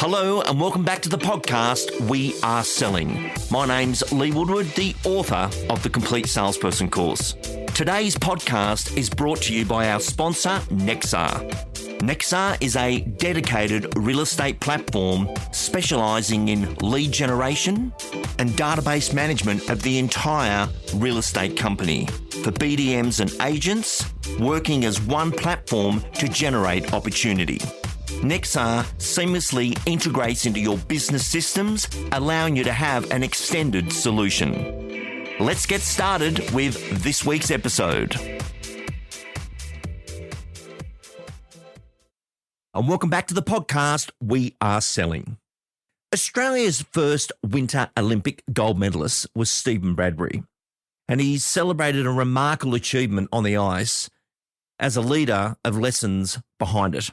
Hello and welcome back to the podcast, We Are Selling. My name's Lee Woodward, the author of the Complete Salesperson course. Today's podcast is brought to you by our sponsor, Nexar. Nexar is a dedicated real estate platform specialising in lead generation and database management of the entire real estate company for BDMs and agents working as one platform to generate opportunity. Nexar seamlessly integrates into your business systems, allowing you to have an extended solution. Let's get started with this week's episode. And welcome back to the podcast, We Are Selling. Australia's first Winter Olympic gold medalist was Steven Bradbury, and he celebrated a remarkable achievement on the ice as a leader of lessons behind it.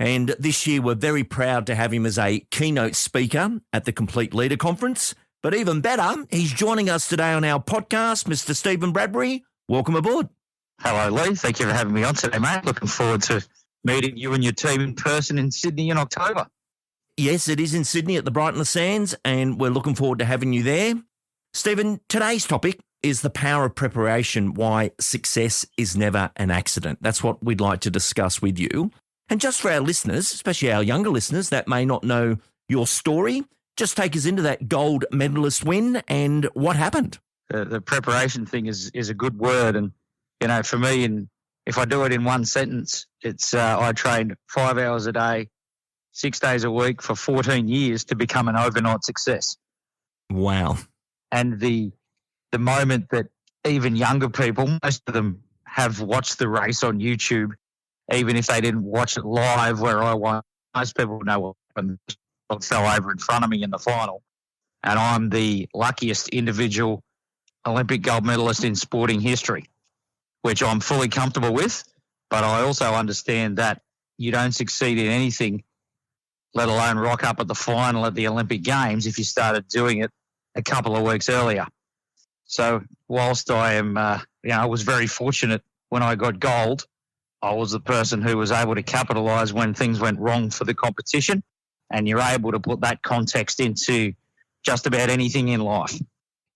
And this year, we're very proud to have him as a keynote speaker at the Complete Leader Conference. But even better, he's joining us today on our podcast, Mr. Steven Bradbury. Welcome aboard. Hello, Lee. Thank you for having me on today, mate. Looking forward to meeting you and your team in person in Sydney in October. Yes, it is in Sydney at the Brighton Sands, and we're looking forward to having you there. Stephen, today's topic is the power of preparation, why success is never an accident. That's what we'd like to discuss with you. And just for our listeners, especially our younger listeners that may not know your story, just take us into that gold medalist win and what happened. The preparation thing is a good word. And, you know, for me, and if I do it in one sentence, it's I trained 5 hours a day, 6 days a week for 14 years to become an overnight success. Wow. And the moment that even younger people, most of them have watched the race on YouTube, even if they didn't watch it live where I won. Most people know what happened. It fell over in front of me in the final. And I'm the luckiest individual Olympic gold medalist in sporting history, which I'm fully comfortable with. But I also understand that you don't succeed in anything, let alone rock up at the final at the Olympic Games, if you started doing it a couple of weeks earlier. So whilst I am, I was very fortunate when I got gold, I was the person who was able to capitalise when things went wrong for the competition, and you're able to put that context into just about anything in life.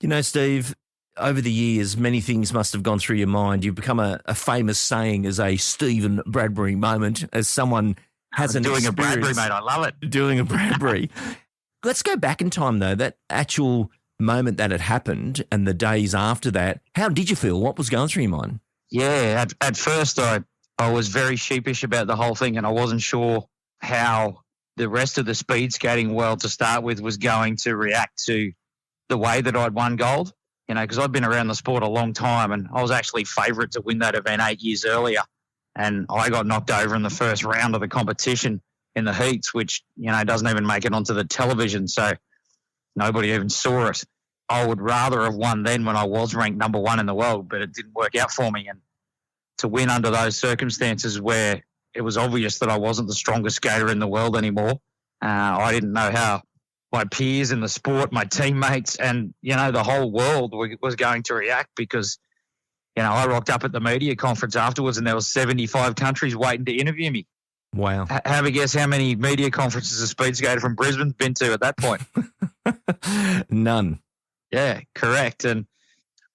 You know, Steve, over the years, many things must have gone through your mind. You've become a famous saying as a Steven Bradbury moment, as someone has an doing experience. a Bradbury, mate. I love it. Doing a Bradbury. Let's go back in time, though, that actual moment that it happened and the days after that. How did you feel? What was going through your mind? Yeah, at first I was very sheepish about the whole thing, and I wasn't sure how the rest of the speed skating world to start with was going to react to the way that I'd won gold. You know, because I'd been around the sport a long time, and I was actually favourite to win that event 8 years earlier. And I got knocked over in the first round of the competition in the heats, which, you know, doesn't even make it onto the television, so nobody even saw it. I would rather have won then when I was ranked number one in the world, but it didn't work out for me. And to win under those circumstances where it was obvious that I wasn't the strongest skater in the world anymore, I didn't know how my peers in the sport, my teammates, and, you know, the whole world was going to react, because, you know, I rocked up at the media conference afterwards and there was 75 countries waiting to interview me. Wow. Have a guess how many media conferences a speed skater from Brisbane's been to at that point? None. Yeah, correct. And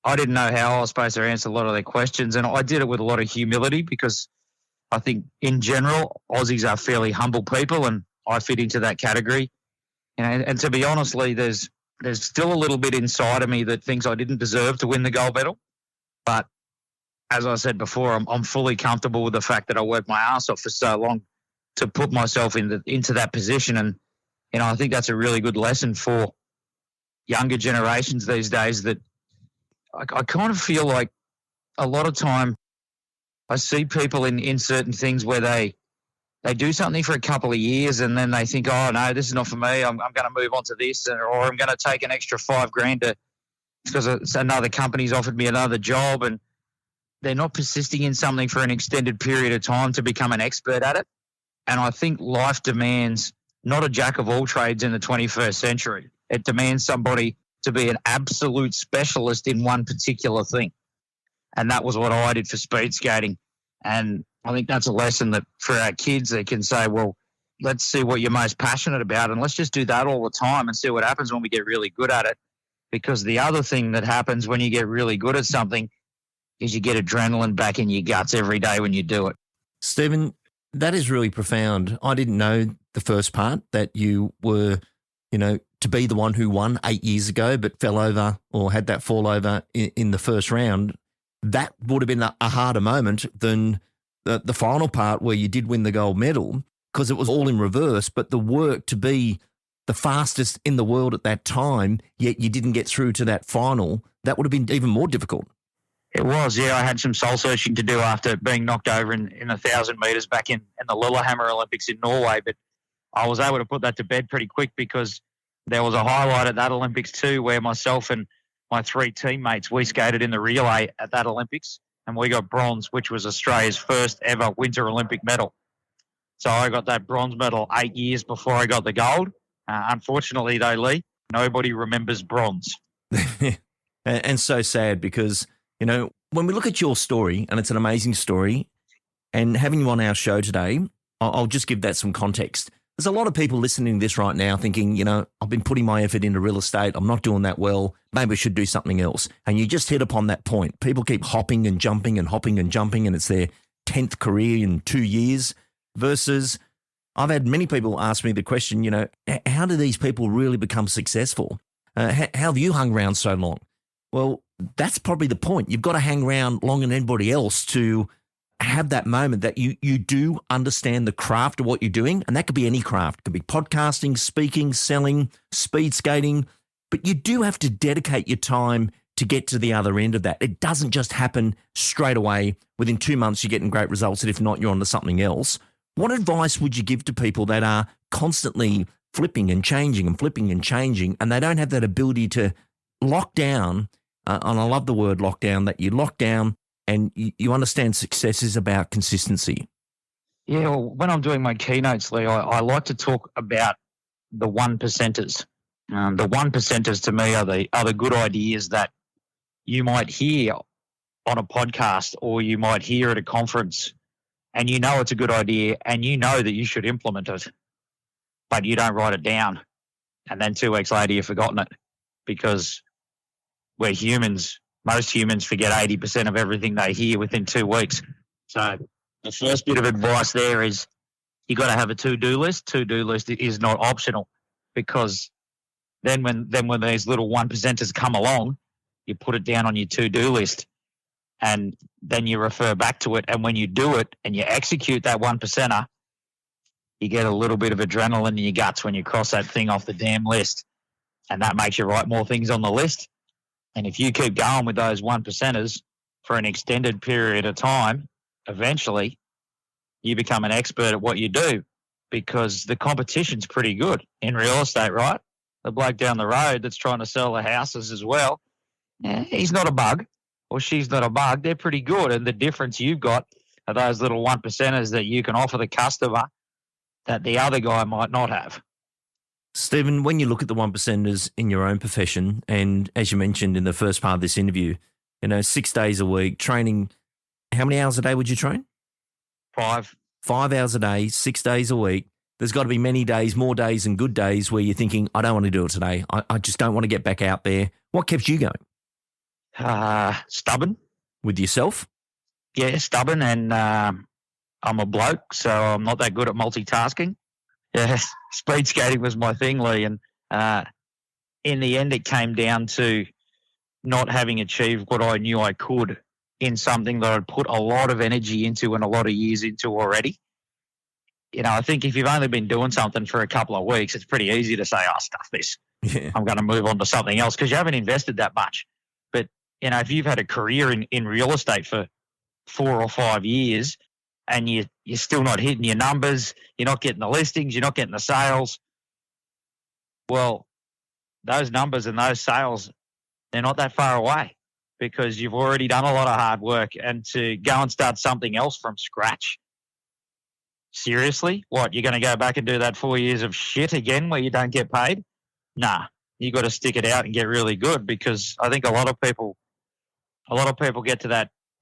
I didn't know how I was supposed to answer a lot of their questions, and I did it with a lot of humility, because I think in general Aussies are fairly humble people, and I fit into that category. You know, and to be honest, Lee, there's still a little bit inside of me that thinks I didn't deserve to win the gold medal. But as I said before, I'm fully comfortable with the fact that I worked my ass off for so long to put myself into that position. And, you know, I think that's a really good lesson for younger generations these days, that I kind of feel like a lot of time I see people in certain things where they do something for a couple of years and then they think, oh, no, this is not for me. I'm going to move on to this, or I'm going to take an extra $5,000 because another company's offered me another job, and they're not persisting in something for an extended period of time to become an expert at it. And I think life demands not a jack of all trades in the 21st century. It demands somebody to be an absolute specialist in one particular thing. And that was what I did for speed skating. And I think that's a lesson that for our kids, they can say, well, let's see what you're most passionate about, and let's just do that all the time and see what happens when we get really good at it. Because the other thing that happens when you get really good at something is you get adrenaline back in your guts every day when you do it. Steven, that is really profound. I didn't know the first part, that you were, to be the one who won 8 years ago but fell over or had that fall over in the first round. That would have been a harder moment than the final part where you did win the gold medal, because it was all in reverse, but the work to be the fastest in the world at that time, yet you didn't get through to that final, that would have been even more difficult. It was, yeah. I had some soul searching to do after being knocked over in 1,000 metres back in the Lillehammer Olympics in Norway, but I was able to put that to bed pretty quick, because there was a highlight at that Olympics too where myself and my 3 teammates, we skated in the relay at that Olympics and we got bronze, which was Australia's first ever Winter Olympic medal. So I got that bronze medal 8 years before I got the gold. Unfortunately, though, Lee, nobody remembers bronze. And so sad, because, when we look at your story, and it's an amazing story, and having you on our show today, I'll just give that some context. There's a lot of people listening to this right now thinking, I've been putting my effort into real estate. I'm not doing that well. Maybe I should do something else. And you just hit upon that point. People keep hopping and jumping and hopping and jumping, and it's their 10th career in 2 years, versus I've had many people ask me the question, how do these people really become successful? How have you hung around so long? Well, that's probably the point. You've got to hang around longer than anybody else to have that moment that you do understand the craft of what you're doing. And that could be any craft. It could be podcasting, speaking, selling, speed skating. But you do have to dedicate your time to get to the other end of that. It doesn't just happen straight away. Within 2 months, you're getting great results. And if not, you're on to something else. What advice would you give to people that are constantly flipping and changing and flipping and changing, and they don't have that ability to lock down? And I love the word lockdown, that you lock down and you understand success is about consistency. Yeah, well, when I'm doing my keynotes, Lee, I like to talk about the 1%ers. The 1%ers to me are the good ideas that you might hear on a podcast or you might hear at a conference, and it's a good idea and that you should implement it, but you don't write it down. And then 2 weeks later, you've forgotten it, because we're humans. Most humans forget 80% of everything they hear within 2 weeks. So the first bit of advice there is you got to have a to-do list. To-do list is not optional, because then when these little 1%ers come along, you put it down on your to-do list. And then you refer back to it. And when you do it and you execute that 1%er, you get a little bit of adrenaline in your guts when you cross that thing off the damn list. And that makes you write more things on the list. And if you keep going with those 1%ers for an extended period of time, eventually you become an expert at what you do, because the competition's pretty good in real estate, right? The bloke down the road that's trying to sell the houses as well, he's not a bug. Or she's not a bug. They're pretty good. And the difference you've got are those little 1%ers that you can offer the customer that the other guy might not have. Steven, when you look at the 1%ers in your own profession, and as you mentioned in the first part of this interview, 6 days a week, training, how many hours a day would you train? 5. 5 hours a day, 6 days a week. There's got to be many days, more days than good days, where you're thinking, I don't want to do it today. I just don't want to get back out there. What kept you going? Stubborn. With yourself? Yeah, stubborn, and I'm a bloke, so I'm not that good at multitasking. Yeah, speed skating was my thing, Lee, and in the end it came down to not having achieved what I knew I could in something that I'd put a lot of energy into and a lot of years into already. I think if you've only been doing something for a couple of weeks, it's pretty easy to say, stuff this. Yeah. I'm going to move on to something else, because you haven't invested that much. But if you've had a career in real estate for 4 or 5 years and you're still not hitting your numbers, you're not getting the listings, you're not getting the sales, well, those numbers and those sales, they're not that far away, because you've already done a lot of hard work. And to go and start something else from scratch, seriously, what, you're going to go back and do that 4 years of shit again where you don't get paid? Nah, you got to stick it out and get really good, because I think a lot of people get to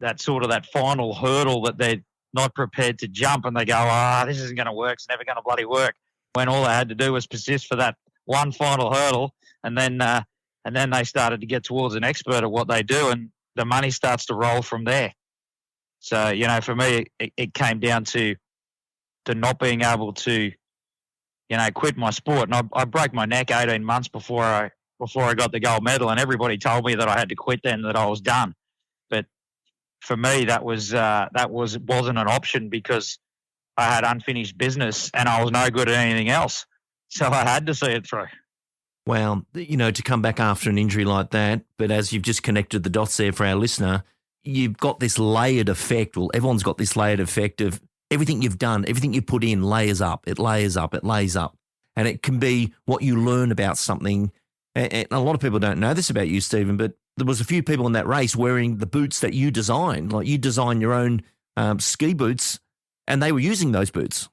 that sort of that final hurdle that not prepared to jump, and they go, this isn't going to work. It's never going to bloody work. When all they had to do was persist for that one final hurdle, and then they started to get towards an expert at what they do, and the money starts to roll from there. So, for me, it came down to not being able to, quit my sport. And I broke my neck 18 months before I got the gold medal, and everybody told me that I had to quit then, that I was done. But for me, that wasn't an option, because I had unfinished business and I was no good at anything else. So I had to see it through. Well, to come back after an injury like that, but as you've just connected the dots there for our listener, you've got this layered effect. Well, everyone's got this layered effect of everything you've done, everything you put in layers up, it layers up, it lays up. And it can be what you learn about something. And a lot of people don't know this about you, Steven, but there was a few people in that race wearing the boots that you designed. Like, you designed your own ski boots, and they were using those boots.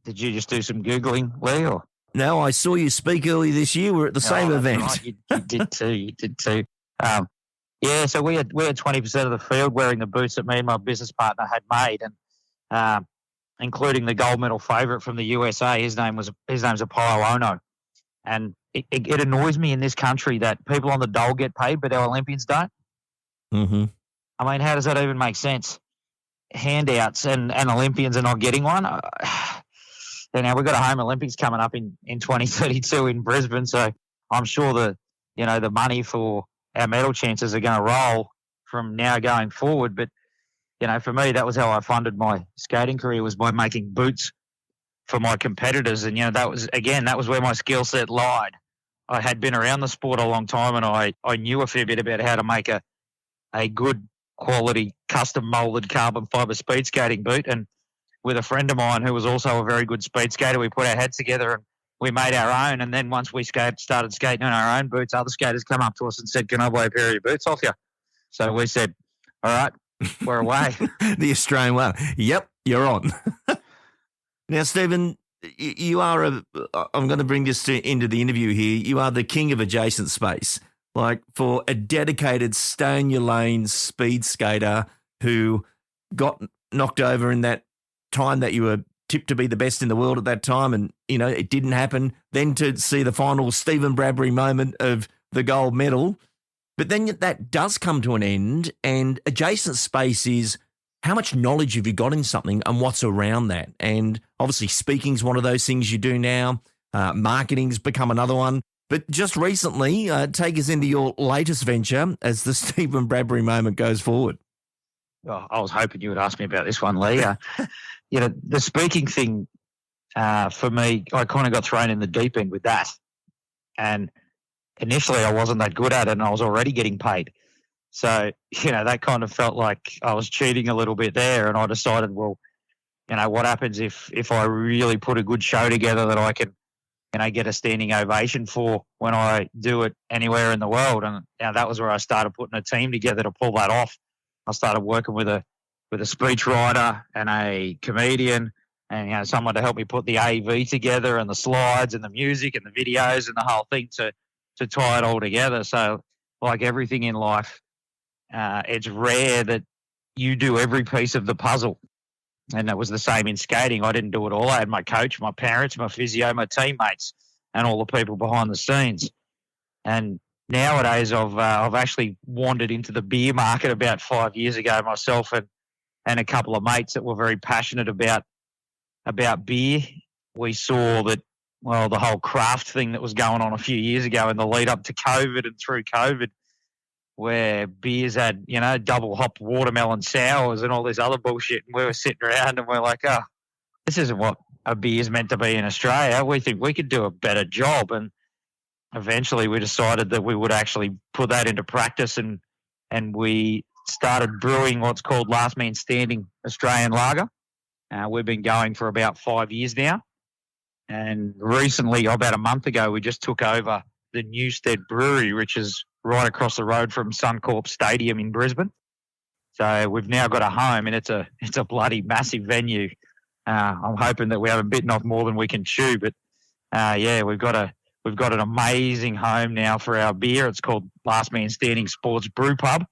Did you just do some Googling, Lee? Or? No, I saw you speak earlier this year. We're at the same event. Right. You did too. You did too. So we had 20% of the field wearing the boots that me and my business partner had made, and including the gold medal favourite from the USA. His name's Apollo Ono, and it annoys me in this country that people on the dole get paid, but our Olympians don't. Mm-hmm. I mean, how does that even make sense? Handouts and Olympians are not getting one. Now we've got a home Olympics coming up in 2032 in Brisbane, so I'm sure the money for our medal chances are going to roll from now going forward. But for me, that was how I funded my skating career, was by making boots for my competitors, and that was where my skill set lied. I had been around the sport a long time, and I knew a fair bit about how to make a good quality custom molded carbon fiber speed skating boot. And with a friend of mine who was also a very good speed skater, we put our heads together and we made our own. And then once we started skating on our own boots, other skaters come up to us and said, "Can I buy a pair of your boots off you?" So we said, "All right, we're away." The Australian way. Yep, you're on. Now, Steven, you are I'm going to bring this into the interview here. You are the king of adjacent space. Like, for a dedicated stay-in-your-lane speed skater who got knocked over in that time that you were tipped to be the best in the world at that time, and, it didn't happen, then to see the final Steven Bradbury moment of the gold medal. But then that does come to an end, and adjacent space is how much knowledge have you got in something and what's around that? And obviously speaking's one of those things you do now. Marketing's become another one. But just recently, take us into your latest venture as the Steven Bradbury moment goes forward. Oh, I was hoping you would ask me about this one, Lee. The speaking thing, for me, I kind of got thrown in the deep end with that. And initially I wasn't that good at it, and I was already getting paid. So, that kind of felt like I was cheating a little bit there. And I decided, well, what happens if I really put a good show together that I can, get a standing ovation for when I do it anywhere in the world? And that was where I started putting a team together to pull that off. I started working with a speech writer and a comedian, and someone to help me put the AV together and the slides and the music and the videos and the whole thing to tie it all together. So, like everything in life, it's rare that you do every piece of the puzzle. And that was the same in skating. I didn't do it all. I had my coach, my parents, my physio, my teammates, and all the people behind the scenes. And nowadays, I've actually wandered into the beer market about 5 years ago myself, and a couple of mates that were very passionate about beer. We saw that, well, the whole craft thing that was going on a few years ago in the lead up to COVID and through COVID, where beers had, double hop watermelon sours and all this other bullshit. And we were sitting around and we're like, oh, this isn't what a beer's meant to be in Australia. We think we could do a better job. And eventually we decided that we would actually put that into practice, and we started brewing what's called Last Man Standing Australian Lager. We've been going for about 5 years now. And recently, about a month ago, we just took over the Newstead Brewery, which is right across the road from Suncorp Stadium in Brisbane. So we've now got a home, and it's a bloody massive venue. I'm hoping that we haven't bitten off more than we can chew, but we've got an amazing home now for our beer. It's called Last Man Standing Sports Brew Pub,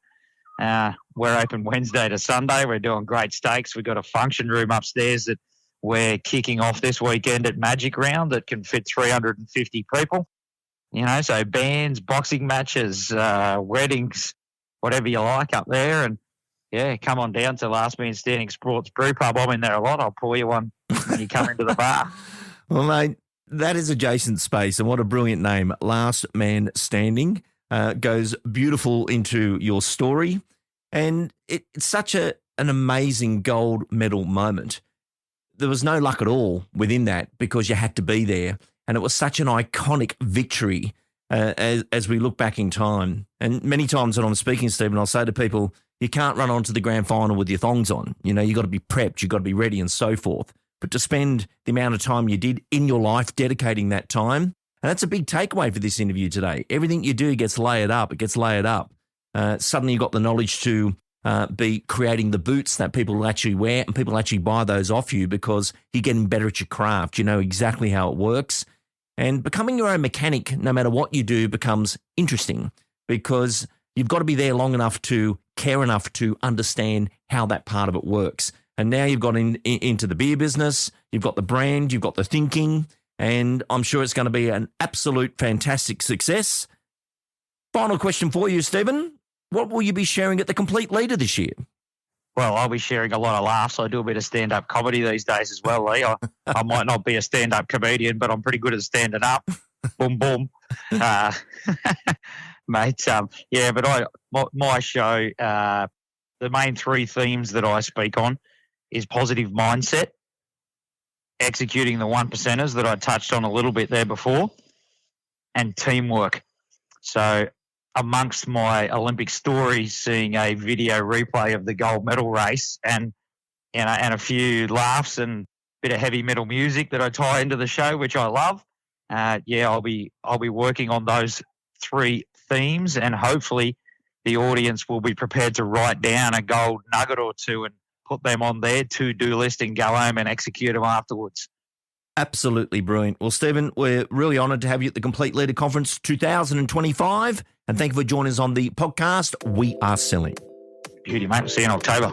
We're open Wednesday to Sunday. We're doing great stakes. We've got a function room upstairs that we're kicking off this weekend at Magic Round that can fit 350 people. So bands, boxing matches, weddings, whatever you like up there. And, come on down to Last Man Standing Sports Brew Pub. I'm in there a lot. I'll pour you one when you come into the bar. Well, mate, that is adjacent space, and what a brilliant name. Last Man Standing goes beautiful into your story, and it's such an amazing gold medal moment. There was no luck at all within that because you had to be there, and it was such an iconic victory as we look back in time. And many times when I'm speaking, Stephen, I'll say to people, you can't run on to the grand final with your thongs on. You got to be prepped, you've got to be ready and so forth. But to spend the amount of time you did in your life dedicating that time, and that's a big takeaway for this interview today. Everything you do gets layered up. It gets layered up. Suddenly you've got the knowledge to be creating the boots that people will actually wear, and people actually buy those off you because you're getting better at your craft. You know exactly how it works. And becoming your own mechanic, no matter what you do, becomes interesting because you've got to be there long enough to care enough to understand how that part of it works. And now you've got into the beer business, you've got the brand, you've got the thinking, and I'm sure it's going to be an absolute fantastic success. Final question for you, Stephen. What will you be sharing at the Complete Leader this year? Well, I'll be sharing a lot of laughs. I do a bit of stand-up comedy these days as well, Lee. I might not be a stand-up comedian, but I'm pretty good at standing up. Boom, boom. Mate, but my show, the main three themes that I speak on is positive mindset, executing the one percenters that I touched on a little bit there before, and teamwork. So amongst my Olympic stories, seeing a video replay of the gold medal race and a few laughs and a bit of heavy metal music that I tie into the show, which I love. I'll be working on those three themes, and hopefully the audience will be prepared to write down a gold nugget or two and put them on their to-do list and go home and execute them afterwards. Absolutely brilliant. Well, Stephen, we're really honoured to have you at the Complete Leader Conference 2025, and thank you for joining us on the podcast We Are Selling. Beauty, mate. See you in October.